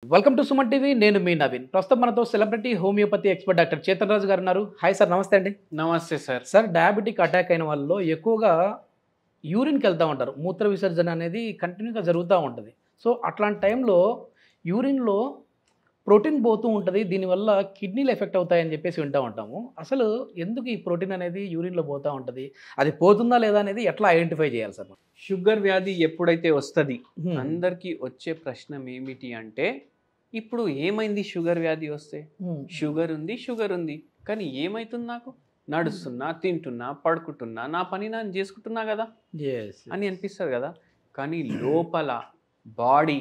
Welcome to Suman TV. నేను మీ నవీన్. ప్రస్తుతం మనతో celebrity homeopathy expert doctor Chetan Raju గారు ఉన్నారు. హాయ్ సార్, నమస్తే అండి. నమస్తే సార్. సార్, డయాబెటిక్ అటాక్ అయిన వాళ్ళలో ఎక్కువగా యూరిన్కి వెళ్తూ ఉంటారు. మూత్ర విసర్జన అనేది కంటిన్యూగా జరుగుతూ ఉంటుంది. సో అట్లాంటి టైంలో యూరిన్లో ప్రోటీన్ పోతూ ఉంటుంది. దీనివల్ల కిడ్నీలు ఎఫెక్ట్ అవుతాయని చెప్పేసి వింటూ ఉంటాము. అసలు ఎందుకు ఈ ప్రోటీన్ అనేది యూరిన్లో పోతూ ఉంటుంది? అది పోతుందా లేదా అనేది ఎట్లా ఐడెంటిఫై చేయాలి సార్? షుగర్ వ్యాధి ఎప్పుడైతే వస్తుంది అందరికీ వచ్చే ప్రశ్న ఏమిటి అంటే, ఇప్పుడు ఏమైంది షుగర్ వ్యాధి వస్తే? షుగర్ ఉంది కానీ ఏమైతుంది? నాకు నడుస్తున్నా, తింటున్నా, పడుకుంటున్నా, నా పని నేను చేసుకుంటున్నా కదా అని అనిపిస్తుంది కదా. కానీ లోపల బాడీ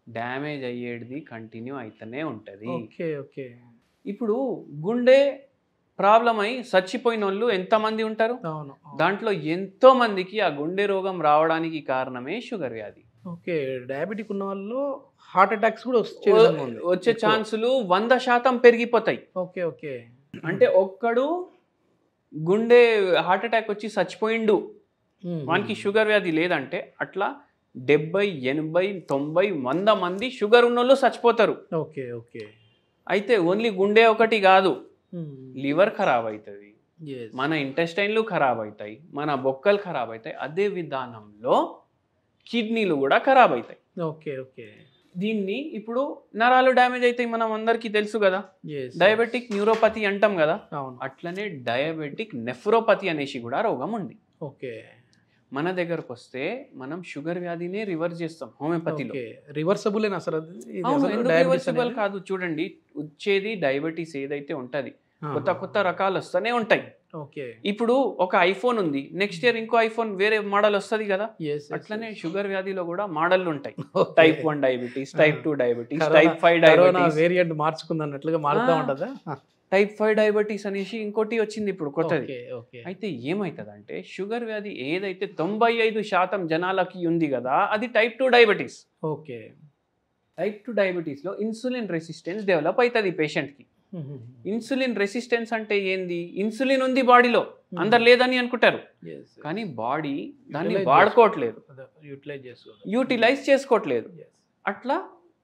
డ్యామేజ్ అయ్యేది కంటిన్యూ అయితేనే ఉంటుంది. ఇప్పుడు గుండె ప్రాబ్లం అయి చచ్చిపోయిన వాళ్ళు ఎంతమంది ఉంటారు? దాంట్లో ఎంతో మందికి ఆ గుండె రోగం రావడానికి కారణమే షుగర్ వ్యాధి. డయాబెటిక్ ఉన్న వాళ్ళు హార్ట్ అటాక్స్ కూడా వచ్చే ఛాన్సులు 100% పెరిగిపోతాయి. అంటే ఒక్కడు గుండె హార్ట్ అటాక్ వచ్చి చచ్చిపోయిండు, వానికి షుగర్ వ్యాధి లేదంటే అట్లా 70, 80, 90, 100 మంది షుగర్ ఉన్నోళ్ళు చచ్చిపోతారు. అయితే ఓన్లీ గుండె ఒకటి కాదు, లివర్ ఖరాబ్ అవుతుంది, మన ఇంటెస్టైన్లు ఖరాబ్ అవుతాయి, మన బొక్కలు ఖరాబ్ అవుతాయి. అదే విధానంలో కిడ్నీలు కూడా ఖరాబ్ అవుతాయి. దీన్ని ఇప్పుడు నరాలు డ్యామేజ్ అవుతాయి, మనం అందరికీ తెలుసు కదా. డయాబెటిక్ న్యూరోపతి అంటాం కదా, అట్లనే డయాబెటిక్ నెఫ్రోపతి అనేసి కూడా రోగం ఉంది. మన దగ్గరకు వస్తే మనం షుగర్ వ్యాధినే రివర్స్ చేస్తాం హోమియోపతిలో. రివర్సబుల్ రివర్సిబుల్ కాదు. చూడండి, వచ్చేది డయాబెటీస్ ఏదైతే ఉంటది కొత్త కొత్త రకాలు వస్తూనే ఉంటాయి. ఇప్పుడు ఒక ఐఫోన్ ఉంది, నెక్స్ట్ ఇయర్ ఇంకో ఐఫోన్ వేరే మోడల్ వస్తుంది కదా. అట్లనే షుగర్ వ్యాధిలో కూడా మోడల్ ఉంటాయి. Type 1 diabetes, type 2 diabetes, type 5 diabetes, variant మార్చుకుందన్నట్లుగా మారుతూ ఉంటుందా? టైప్ 5 డయాబెటీస్ అనేసి ఇంకోటి వచ్చింది ఇప్పుడు కొత్తది. అయితే ఏమవుతుందంటే, షుగర్ వ్యాధి ఏదైతే 95% జనాలకి ఉంది కదా, అది టైప్ 2 డయాబెటీస్. టైప్ 2 డయాబెటీస్లో ఇన్సులిన్ రెసిస్టెన్స్ డెవలప్ అవుతుంది పేషెంట్కి. ఇన్సులిన్ రెసిస్టెన్స్ అంటే ఏంది? ఇన్సులిన్ ఉంది బాడీలో, అందరు లేదని అనుకుంటారు, కానీ బాడీ దాన్ని వాడుకోవట్లేదు, యూటిలైజ్ చేసుకోవట్లేదు. అట్లా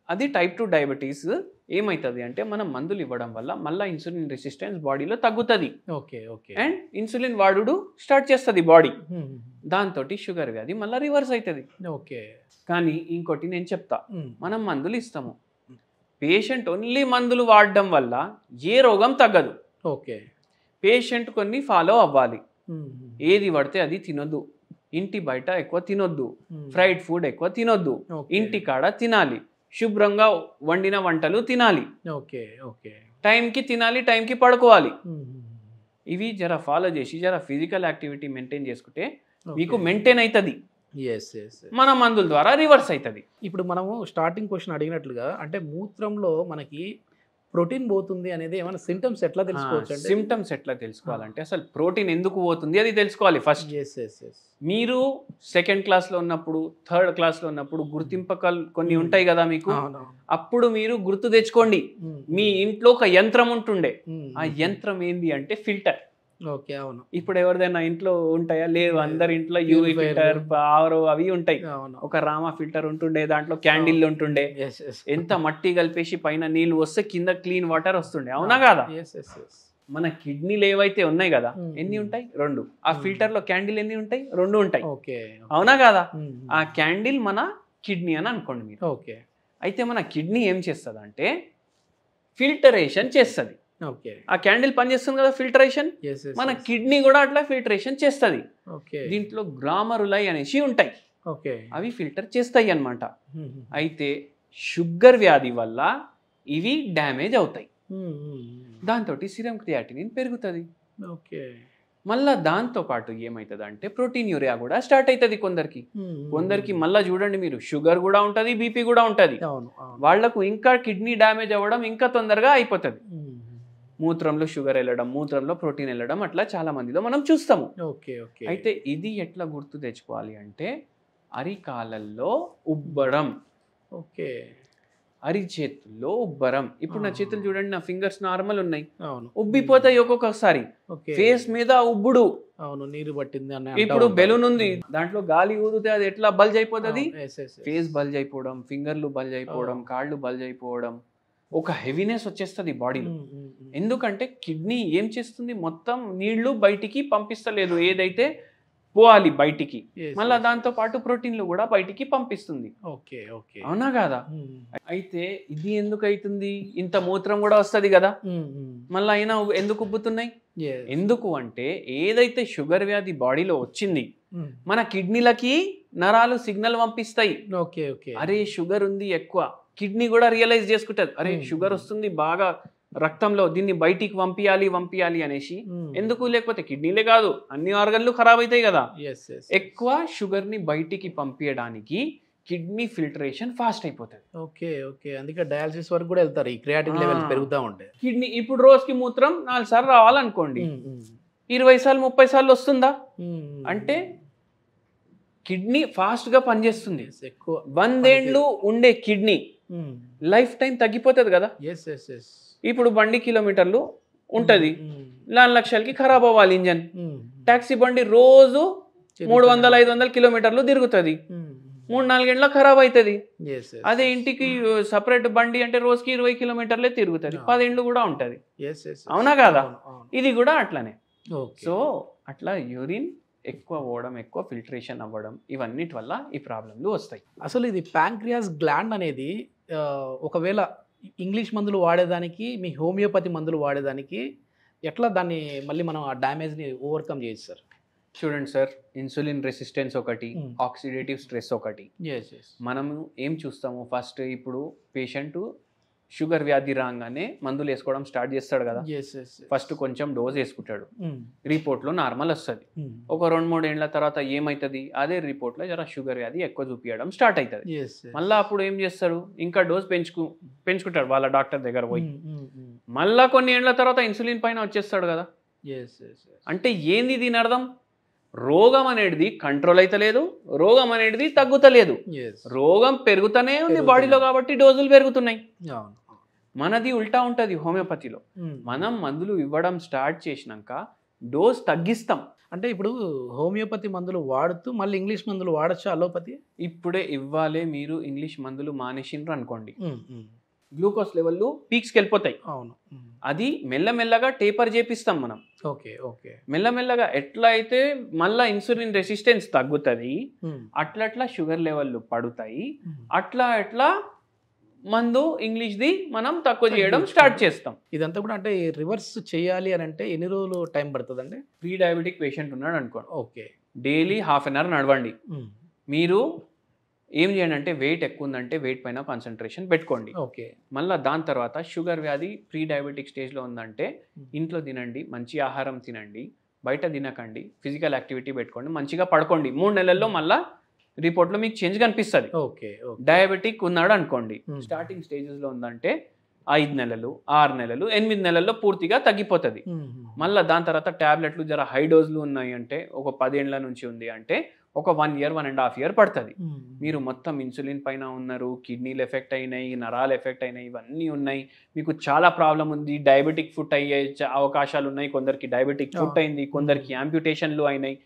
అది టైప్ 2 డయాబెటీస్. ఏమవుతుంది అంటే, మనం మందులు ఇవ్వడం వల్ల మళ్ళీ ఇన్సులిన్ రెసిస్టెన్స్ బాడీలో తగ్గుతుంది అండ్ ఇన్సులిన్ వాడుడు స్టార్ట్ చేస్తుంది బాడీ. దాంతో షుగర్ వ్యాధి మళ్ళీ రివర్స్ అవుతుంది. కానీ ఇంకోటి నేను చెప్తా, మనం మందులు ఇస్తాము, పేషెంట్ ఓన్లీ మందులు వాడడం వల్ల ఏ రోగం తగ్గదు. పేషెంట్ కొన్ని ఫాలో అవ్వాలి. ఏది పడితే అది తినొద్దు, ఇంటి బయట ఎక్కువ తినొద్దు, ఫ్రైడ్ ఫుడ్ ఎక్కువ తినొద్దు, ఇంటి కాడ తినాలి, శుభ్రంగా వండిన వంటలు తినాలి, టైంకి తినాలి, టైంకి పడుకోవాలి. ఇవి జర ఫాలో చేసి జర ఫిజికల్ యాక్టివిటీ మెయింటైన్ చేసుకుంటే మీకు మెయింటైన్ అవుతుంది. మన మందుల ద్వారా రివర్స్ అవుతుంది. ఇప్పుడు మనము స్టార్టింగ్ క్వశ్చన్ అడిగినట్లుగా, అంటే మూత్రంలో మనకి ప్రోటీన్ పోతుంది అనేది ఏమైనా సిమ్టమ్స్ ఎట్లా తెలుసుకోవచ్చు? సిమ్టమ్స్ ఎట్లా తెలుసుకోవాలంటే, అసలు ప్రోటీన్ ఎందుకు పోతుంది అది తెలుసుకోవాలి ఫస్ట్. మీరు 2nd క్లాస్లో ఉన్నప్పుడు, 3rd క్లాస్లో ఉన్నప్పుడు గుర్తింపకాలు కొన్ని ఉంటాయి కదా మీకు, అప్పుడు మీరు గుర్తు తెచ్చుకోండి. మీ ఇంట్లో ఒక యంత్రం ఉంటుండే, ఆ యంత్రం ఏంది అంటే ఫిల్టర్. ఇప్పుడు ఎవరిదైనా ఇంట్లో ఉంటాయా? లేవు, అందరి ఇంట్లో యూవి ఫిల్టర్, ఆరో అవి ఉంటాయి. ఒక రామా ఫిల్టర్ ఉంటుండే, దాంట్లో క్యాండిల్ ఉంటుండే, ఎంత మట్టి కలిపేసి పైన నీళ్లు వస్తే కింద క్లీన్ వాటర్ వస్తుండే, అవునా కాదా? మన కిడ్నీలు ఏవైతే ఉన్నాయి కదా, ఎన్ని ఉంటాయి? 2. ఆ ఫిల్టర్ లో క్యాండిల్ ఎన్ని ఉంటాయి? 2 ఉంటాయి, అవునా కాదా? ఆ క్యాండిల్ మన కిడ్నీ అని అనుకోండి మీరు. అయితే మన కిడ్నీ ఏం చేస్తుంది అంటే ఫిల్టరేషన్ చేస్తుంది. ఆ క్యాండిల్ పనిచేస్తుంది కదా ఫిల్టరేషన్, మన కిడ్నీ కూడా అట్లా ఫిల్టరేషన్ చేస్తుంది. దీంట్లో గ్రామరులై అనేసి ఉంటాయి, అవి ఫిల్టర్ చేస్తాయి అన్నమాట. అయితే షుగర్ వ్యాధి వల్ల ఇవి డ్యామేజ్ అవుతాయి. దాంతో సిరం క్రియాటినిన్ పెరుగుతుంది. మళ్ళా దాంతో పాటు ఏమవుతుంది అంటే ప్రోటీన్ యూరియా కూడా స్టార్ట్ అవుతుంది కొందరికి. మళ్ళీ చూడండి మీరు, షుగర్ కూడా ఉంటుంది, బీపీ కూడా ఉంటుంది. వాళ్లకు ఇంకా కిడ్నీ డ్యామేజ్ అవ్వడం ఇంకా తొందరగా అయిపోతుంది. మూత్రంలో షుగర్ వెళ్ళడం, మూత్రంలో ప్రోటీన్ వెళ్ళడం, అట్లా చాలా మందిలో మనం చూస్తాము. అయితే ఇది ఎట్లా గుర్తు తెచ్చుకోవాలి అంటే, అరికాలల్లో ఉబ్బడం. అరిచేతుల్లో ఉబ్బరం. ఇప్పుడు నా చేతులు చూడండి, నా ఫింగర్స్ నార్మల్ ఉన్నాయి, అవును ఉబ్బిపోతాయి ఒక్కొక్కసారి. ఫేస్ మీద ఉబ్బుడు. అవును, నీరు పట్టింది అని ఇప్పుడు బెలూన్ ఉంది, దాంట్లో గాలి ఊదితే అది ఎట్లా బల్జ్ అయిపోతుంది, ఫేస్ బల్జ్ అయిపోవడం, ఫింగర్లు బల్జ్ అయిపోవడం, కాళ్ళు బల్జ్ అయిపోవడం, ఒక హెవీనెస్ వచ్చేస్తుంది బాడీలో. ఎందుకంటే కిడ్నీ ఏం చేస్తుంది, మొత్తం నీళ్లు బయటికి పంపిస్తలేదు, ఏదైతే పోవాలి బయటికి, మళ్ళీ దాంతో పాటు ప్రోటీన్లు కూడా బయటికి పంపిస్తుంది. అవునా కాదా? అయితే ఇది ఎందుకు అవుతుంది, ఇంత మూత్రం కూడా వస్తుంది కదా, మళ్ళీ అయినా ఎందుకు ఉబ్బుతున్నాయి? ఎందుకు అంటే ఏదైతే షుగర్ వ్యాధి బాడీలో వచ్చింది, మన కిడ్నీలకి నరాలు సిగ్నల్ పంపిస్తాయి, అరే షుగర్ ఉంది ఎక్కువ. కిడ్నీ కూడా రియలైజ్ చేసుకుంటది, అరే షుగర్ వస్తుంది బాగా రక్తంలో, దీన్ని బయటికి పంపియాలి అనేసి. ఎందుకు? లేకపోతే కిడ్నీలే కాదు, అన్ని ఆర్గన్లు ఖరాబ్ అవుతాయి కదా. ఎక్కువ షుగర్ ని బయటికి పంపించడానికి కిడ్నీ ఫిల్టరేషన్ ఫాస్ట్ అయిపోతుంది. అందుకే డయాలసిస్ వరకు కూడా వెళ్తారు, ఈ క్రియాటిన్ లెవెల్స్ పెరుగుతూ ఉంటాయి. కిడ్నీ ఇప్పుడు రోజుకి మూత్రం 4 సార్లు రావాలనుకోండి, 20 సార్లు 30 సార్లు వస్తుందా? అంటే కిడ్నీ ఫాస్ట్ గా పనిచేస్తుంది. 100 ఏళ్ళు ఉండే కిడ్నీ లైఫ్ టైం తగ్గిపోతుంది కదా. ఇప్పుడు బండి కిలోమీటర్లు ఉంటది, 4 లక్షలకి ఖరాబ్ అవ్వాలి ఇంజన్. టాక్సీ బండి రోజు 300-500 కిలోమీటర్లు తిరుగుతుంది, 3-4 గంటల ఖరాబ్ అవుతుంది. అదే ఇంటికి సపరేట్ బండి అంటే రోజుకి 20 కిలోమీటర్లే తిరుగుతుంది, 10 ఏళ్ళు కూడా ఉంటది. అవునా కాదా? ఇది కూడా అట్లనే. సో అట్లా యూరిన్ ఎక్కువ పోవడం, ఎక్కువ ఫిల్టరేషన్ అవ్వడం, ఇవన్నిటి వల్ల ఈ ప్రాబ్లంలు వస్తాయి. అసలు ఇది ప్యాంక్రియాస్ గ్లాండ్ అనేది ఒకవేళ ఇంగ్లీష్ మందులు వాడేదానికి, మీ హోమియోపతి మందులు వాడేదానికి ఎట్లా దాన్ని మళ్ళీ మనం ఆ డ్యామేజ్ని ఓవర్కమ్ చేయొచ్చు సార్? చూడండి సార్, ఇన్సులిన్ రెసిస్టెన్స్ ఒకటి, ఆక్సిడేటివ్ స్ట్రెస్ ఒకటి. మనము ఏం చూస్తాము, ఫస్ట్ ఇప్పుడు పేషెంట్ షుగర్ వ్యాధి రాగానే మందులు వేసుకోవడం స్టార్ట్ చేస్తాడు కదా. ఫస్ట్ కొంచెం డోస్ వేసుకుంటాడు, రిపోర్ట్లో నార్మల్ వస్తుంది. ఒక 2-3 ఏళ్ల తర్వాత ఏమవుతుంది, అదే రిపోర్ట్లో జర షుగర్ వ్యాధి ఎక్కువ చూపించడం స్టార్ట్ అవుతుంది. మళ్ళీ అప్పుడు ఏం చేస్తారు, ఇంకా డోస్ పెంచుకుంటాడు వాళ్ళ డాక్టర్ దగ్గర పోయి. మళ్ళా కొన్ని ఏళ్ల తర్వాత ఇన్సులిన్ పైన వచ్చేస్తాడు కదా. అంటే ఏంది దీని అర్థం, రోగం అనేది కంట్రోల్ అవుతలేదు, రోగం అనేది తగ్గుతలేదు, రోగం పెరుగుతూనే ఉంది బాడీలో, కాబట్టి డోసులు పెరుగుతున్నాయి. మనది ఉల్టా ఉంటుంది హోమియోపతిలో. మనం మందులు ఇవ్వడం స్టార్ట్ చేసినాక డోస్ తగ్గిస్తాం. అంటే ఇప్పుడు హోమియోపతి మందులు వాడుతూ మళ్ళీ ఇంగ్లీష్ మందులు వాడచ్చు అలోపతి? ఇప్పుడే ఇవ్వాలి. మీరు ఇంగ్లీష్ మందులు మానేసిండ్రు అనుకోండి, గ్లూకోజ్ లెవెల్లు పీక్స్కి వెళ్ళిపోతాయి. అవును, అది మెల్లమెల్లగా టేపర్ చేపిస్తాం మనం. మెల్లమెల్లగా ఎట్లా అయితే మళ్ళీ ఇన్సులిన్ రెసిస్టెన్స్ తగ్గుతుంది, అట్లా షుగర్ లెవెల్లు పడుతాయి, అట్లా మందు ఇంగ్లీష్ది మనం తక్కువ చేయడం స్టార్ట్ చేస్తాం. ఇదంతా కూడా అంటే రివర్స్ చేయాలి అని అంటే ఎన్ని రోజులు టైం పడుతుందండి? ప్రీ డయాబెటిక్ పేషెంట్ ఉన్నాడు అనుకోండి, డైలీ ½ అన్ అవర్ నడవండి. మీరు ఏం చేయండి అంటే, వెయిట్ ఎక్కువ ఉందంటే వెయిట్ పైన కాన్సన్ట్రేషన్ పెట్టుకోండి. మళ్ళీ దాని తర్వాత షుగర్ వ్యాధి ప్రీ డయాబెటిక్ స్టేజ్లో ఉందంటే ఇంట్లో తినండి, మంచి ఆహారం తినండి, బయట తినకండి, ఫిజికల్ యాక్టివిటీ పెట్టుకోండి, మంచిగా పడుకోండి. 3 నెలల్లో మళ్ళీ రిపోర్ట్లో మీకు చేంజ్ కనిపిస్తుంది. డయాబెటిక్ ఉన్నాడు అనుకోండి, స్టార్టింగ్ స్టేజెస్లో ఉందంటే 5 నెలలు, 6 నెలలు, 8 నెలల్లో పూర్తిగా తగ్గిపోతుంది. మళ్ళీ దాని తర్వాత ట్యాబ్లెట్లు జర హై డోజ్లు ఉన్నాయి అంటే, ఒక 10 ఏళ్ల నుంచి ఉంది అంటే ఒక 1 year 1.5 years పడుతుంది. మీరు మొత్తం ఇన్సులిన్ పైన ఉన్నారు, కిడ్నీలు ఎఫెక్ట్ అయినాయి, నరాలు ఎఫెక్ట్ అయినాయి, ఇవన్నీ ఉన్నాయి, మీకు చాలా ప్రాబ్లం ఉంది, డయాబెటిక్ ఫుట్ అయ్యే అవకాశాలు ఉన్నాయి, కొందరికి డయాబెటిక్ ఫుట్ అయింది, కొందరికి యాంప్యుటేషన్లు అయినాయి,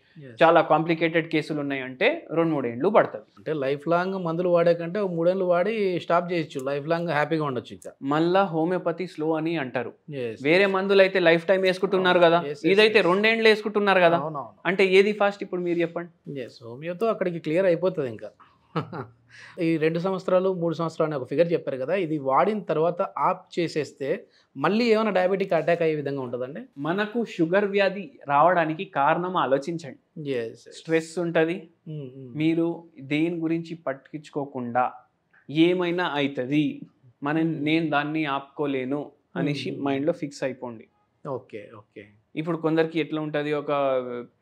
చాలా కాంప్లికేటెడ్ కేసులు ఉన్నాయి అంటే 2-3 ఏళ్ళు పడుతుంది. అంటే లైఫ్ లాంగ్ మందులు వాడే కంటే 3 ఏళ్ళు వాడి స్టాప్ చేయొచ్చు, లైఫ్ లాంగ్ హ్యాపీగా ఉండొచ్చు. ఇంకా మళ్ళీ హోమియోపతి స్లో అని అంటారు. వేరే మందులు అయితే లైఫ్ టైం వేసుకుంటున్నారు కదా, ఇదైతే 2 ఏళ్ళు వేసుకుంటున్నారు కదా. అంటే ఏది ఫాస్ట్ ఇప్పుడు మీరు చెప్పండి. హోమియోతో అక్కడికి క్లియర్ అయిపోతుంది. ఇంకా ఈ 2 సంవత్సరాలు 3 సంవత్సరాలు ఒక ఫిగర్ చెప్పారు కదా, ఇది వాడిన తర్వాత ఆప్ చేసేస్తే మళ్ళీ ఏమైనా డయాబెటిక్ అటాక్ అయ్యే విధంగా ఉంటుందండి? మనకు షుగర్ వ్యాధి రావడానికి కారణం ఆలోచించండి. స్ట్రెస్ ఉంటుంది, మీరు దేని గురించి పట్టించుకోకుండా ఏమైనా అవుతుంది, నేను దాన్ని ఆపుకోలేను అనేసి మైండ్లో ఫిక్స్ అయిపోండి. ఇప్పుడు కొందరికి ఎట్లా ఉంటుంది, ఒక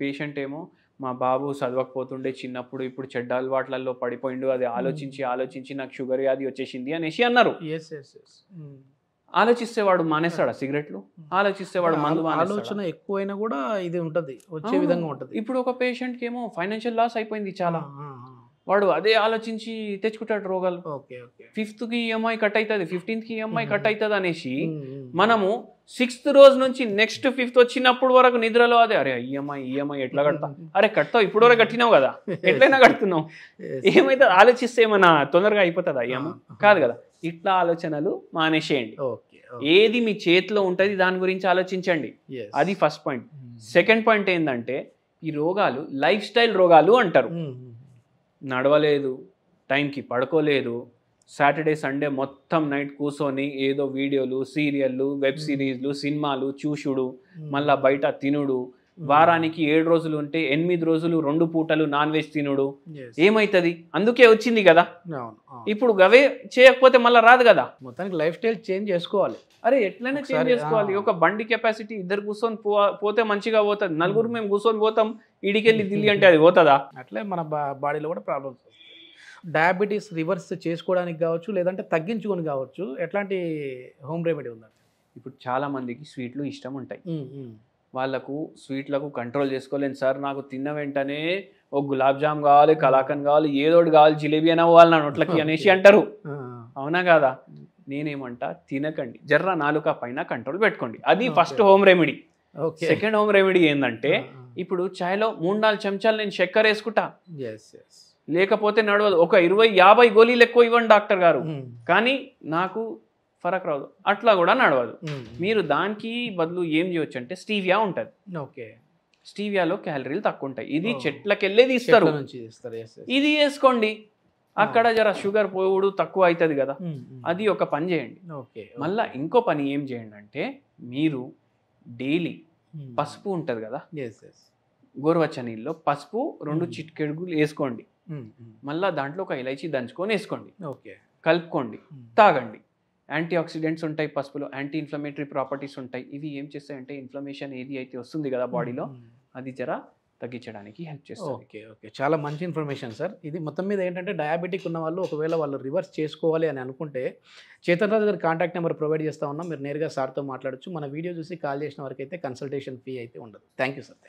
పేషెంట్ ఏమో మా బాబు చదవకపోతుండే చిన్నప్పుడు, ఇప్పుడు చెడ్డ అలవాట్లలో పడిపోయిండు, అది ఆలోచించి నాకు షుగర్ వ్యాధి వచ్చేసింది అనేసి అన్నారు. ఆలోచిస్తేవాడు మానేస్తాడా సిగరెట్లు? ఆలోచిస్తేవాడు మందు ఆలోచన ఎక్కువైనా కూడా ఇది ఉంటుంది, వచ్చే విధంగా ఉంటుంది. ఇప్పుడు ఒక పేషెంట్కి ఏమో ఫైనాన్షియల్ లాస్ అయిపోయింది చాలా, వాడు అదే ఆలోచించి తెచ్చుకుంటాడు రోగాలు. Okay okay 5th EMI cut అవుతుంది, 15th ఈఎంఐ కట్ అవుతుంది అనేసి మనము 6th రోజు నుంచి నెక్స్ట్ 5th వచ్చినప్పుడు వరకు నిద్రలో అదే అరే ఈఎంఐ ఎట్లా కడతా, అరే కడతావు ఇప్పుడు వరకు కట్టినావు కదా ఎట్లయినా కడుతున్నావు, ఏమైతే ఆలోచిస్తే ఏమన్నా తొందరగా అయిపోతుందా ఈఎంఐ? కాదు కదా. ఇట్లా ఆలోచనలు మానేసేయండి. ఏది మీ చేతిలో ఉంటుంది దాని గురించి ఆలోచించండి. అది ఫస్ట్ పాయింట్. సెకండ్ పాయింట్ ఏంటంటే ఈ రోగాలు లైఫ్ స్టైల్ రోగాలు అంటారు. నడవలేదు, టైంకి పడుకోలేదు, సాటర్డే సండే మొత్తం నైట్ కూర్చొని ఏదో వీడియోలు, సీరియళ్ళు, వెబ్ సిరీస్లు, సినిమాలు చూసుడు, మళ్ళా బయట తినుడు, వారానికి 7 రోజులు ఉంటే 8 రోజులు 2 పూటలు నాన్ వెజ్ తినుడు, ఏమైతుంది? అందుకే వచ్చింది కదా. ఇప్పుడు అవే చేయకపోతే మళ్ళీ రాదు కదా. మొత్తానికి లైఫ్ స్టైల్ చేంజ్ చేసుకోవాలి. అరే ఎట్లయినా చేంజ్ చేసుకోవాలి. ఒక బండి కెపాసిటీ 2 కూర్చొని పోతే మంచిగా పోతుంది. 4 మేము కూర్చొని పోతాం ఈడికెళ్ళి ఢిల్లీ అంటే అది పోతుందా? అట్లే మన బాడీలో కూడా ప్రాబ్లమ్స్ వస్తాయి. డయాబెటీస్ రివర్స్ చేసుకోవడానికి కావచ్చు, లేదంటే తగ్గించుకొని కావచ్చు, ఎట్లాంటి హోమ్ రెమెడీ ఉందండి? ఇప్పుడు చాలా మందికి స్వీట్లు ఇష్టం ఉంటాయి. వాళ్ళకు స్వీట్లకు కంట్రోల్ చేసుకోలేను సార్, నాకు తిన్న వెంటనే ఒక గులాబ్ జామ్ కావాలి, కలాకండ్ కావాలి, ఏదోటి కావాలి, జిలేబీ అయినా పోవాలి నా నోట్లకి అనేసి అంటారు. అవునా కాదా? నేనేమంటా, తినకండి, జర్ర నాలుక పైన కంట్రోల్ పెట్టుకోండి. అది first home remedy. Second home remedy ఏంటంటే, ఇప్పుడు చాయ్లో 3-4 చెంచాలు నేను చక్కెర వేసుకుంటా, లేకపోతే నడవదు. ఒక 20-50 గోళీలు ఎక్కువ ఇవ్వండి డాక్టర్ గారు, కానీ నాకు ఫరక్ రాదు, అట్లా కూడా నడవదు. మీరు దానికి బదులు ఏం చేయొచ్చు అంటే స్టీవియా ఉంటుంది. స్టీవియాలో క్యాలరీలు తక్కువ ఉంటాయి. ఇది చెట్లకెళ్ళే తీస్తారు, ఇది వేసుకోండి. అక్కడ జర షుగర్ పోవుడు తక్కువ అవుతుంది కదా. అది ఒక పని చేయండి. మళ్ళీ ఇంకో పని ఏం చేయండి అంటే, మీరు డైలీ పసుపు ఉంటుంది కదా, గోరువెచ్చ నీళ్ళలో పసుపు 2 చిటికెడుగులు వేసుకోండి. మళ్ళీ దాంట్లో ఒక ఇలైచీ దంచుకొని వేసుకోండి, కలుపుకోండి, తాగండి. యాంటీ ఆక్సిడెంట్స్ ఉంటాయి పసుపులో, యాంటీ ఇన్ఫ్లమేటరీ ప్రాపర్టీస్ ఉంటాయి. ఇవి ఏం చేస్తాయంటే ఇన్ఫ్లమేషన్ ఏది అయితే వస్తుంది కదా బాడీలో, అది జర తగ్గించడానికి హెల్ప్ చేస్తుంది. ఓకే చాలా మంచి ఇన్ఫర్మేషన్ సార్. ఇది మొత్తం మీద ఏంటంటే డయాబెటిక్ ఉన్న వాళ్ళు ఒకవేళ వాళ్ళు రివర్స్ చేసుకోవాలి అని అనుకుంటే చేతన్ రాజు గారి కాంటాక్ట్ నెంబర్ ప్రొవైడ్ చేస్తా ఉన్నాం. మీరు నేరుగా సార్తో మాట్లాడచ్చు. మన వీడియో చూసి కాల్ చేసిన వరకు అయితే కన్సల్టేషన్ ఫీ అయితే ఉండదు. Thank you sir.